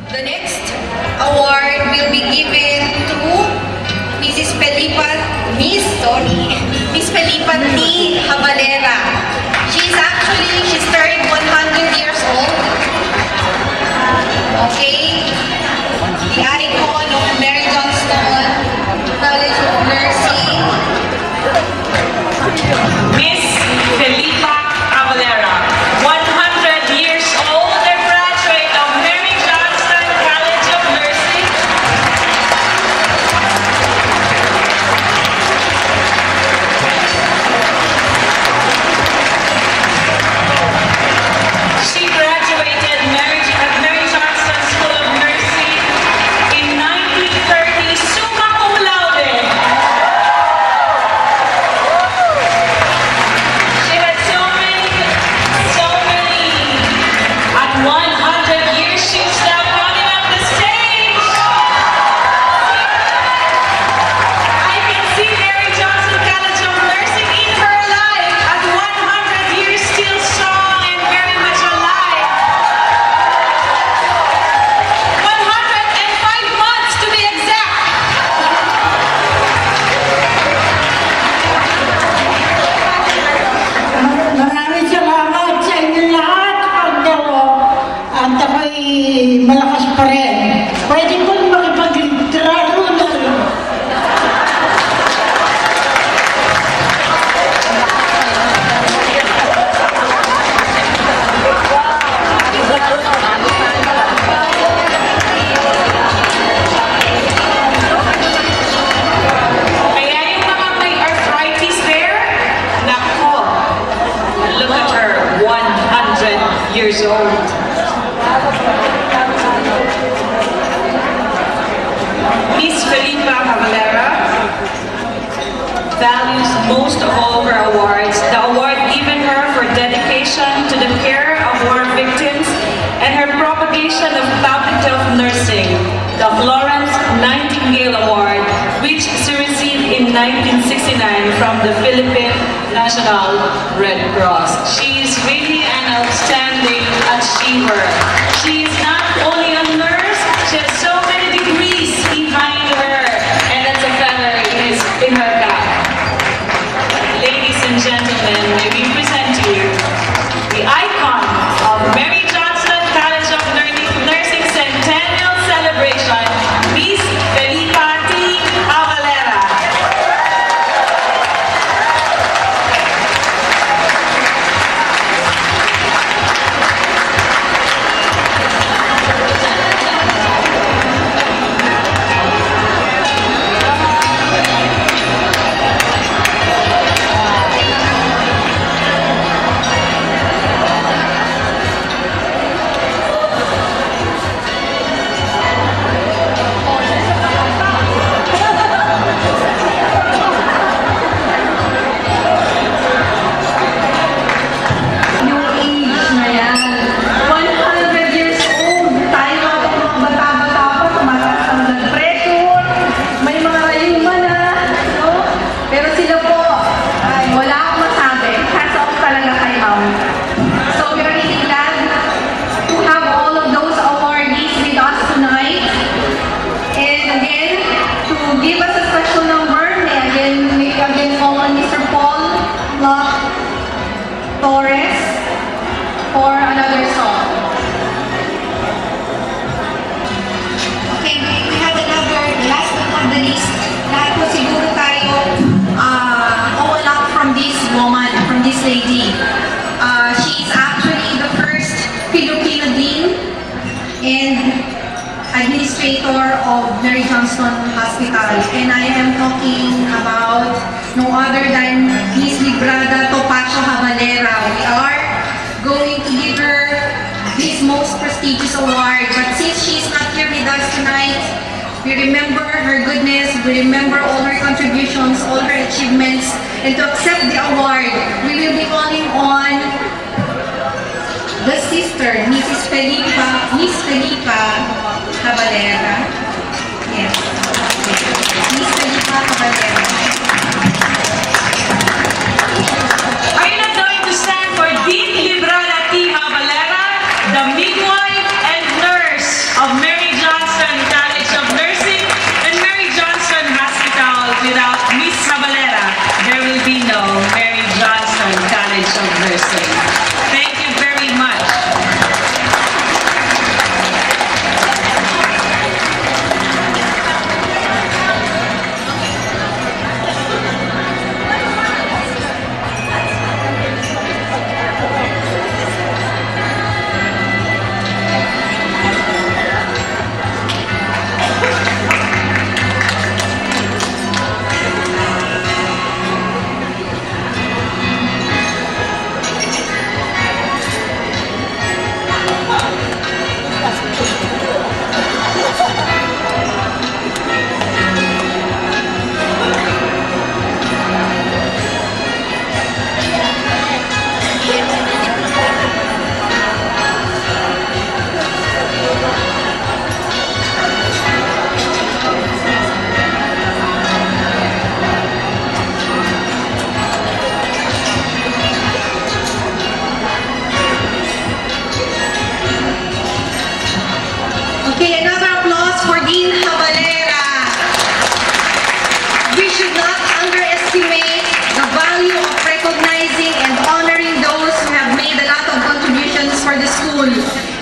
The next award will be given to Miss Felipa T. Habalera. She's turned 100 years old. Okay? The icon of Mary Johnston College of Nursing. Miss Felipa Habalera, 100 years old, a graduate of Mary Johnston College of Nursing. She graduated at Mary Johnston School of Nursing in 1930, summa cum laude. She had so many. At 100 years, she's now coming up the stage. I can see Mary Johnston College of Nursing in her life at 100 years, still strong and very much alive. 105 months to be exact. Maraming salamat sa inyo lahat. At ako'y malakas pa rin. Pwede ko makipag-laro na rin. Kaya yung mga may arthritis there, nako, look at her, 100 years old. Miss Felipa Habalera values most of all her awards. The award given her for dedication to the care of war victims and her propagation of public health nursing, the Florence Nightingale Award, which she received in 1969 from the Philippine National Red Cross. She is really an outstanding achiever. She is not only a nurse, she has so many degrees behind her, and that's a feather in her cap. Ladies and gentlemen, may we present to you the icon of Mary Johnston College of Nursing Centennial Celebration, Miss Felipa T. Habalera. Yung age na yan. 100 years old. Tayo mga bata-bata pa, tumataas ang blood pressure. May mga rayuma na. No? Pero sila po, ay, wala akong masabi. Hats off talaga kay Ma'am. So we're really glad to have all of those awardees with us tonight. And again, to give us a special number, may again call on Mr. Paul Locke Torres for another song. Okay, we have another, last but not the least, lahat po siguro tayo all up from this woman, from this lady. She is actually the first Filipino dean and administrator of Mary Johnston Hospital. And I am talking about no other than Miss Librada Topacio Habalera. We are going to give her this most prestigious award. But since she's not here with us tonight, we remember her goodness, we remember all her contributions, all her achievements, and to accept the award, we will be calling on the sister, Miss Felipa Habalera. Yes. Miss Felipa Habalera. Are you not going to stand for Dean Librada T. Habalera, the midwife and nurse of Mary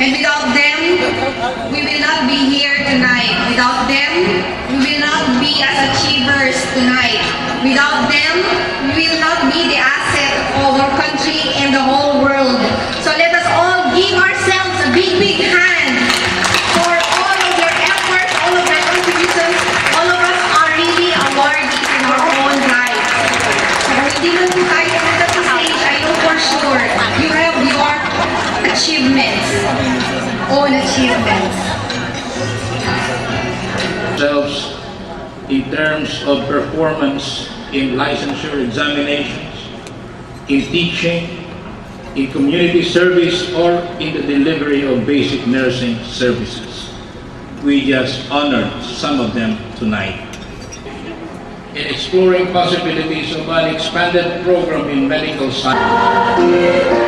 And without them, we will not be here tonight. Without them, we will not be as achievers tonight. Without them, we will not be the asset of our country and the whole world. So let us all give ourselves a big, big hand for all of your efforts, all of your contributions. All of us are really awardees in our own lives. So kung hindi man po tayo punta sa stage, I know for sure you have your achievements, own achievements. Themselves in terms of performance in licensure examinations, in teaching, in community service, or in the delivery of basic nursing services. We just honored some of them tonight. In exploring possibilities of an expanded program in medical science.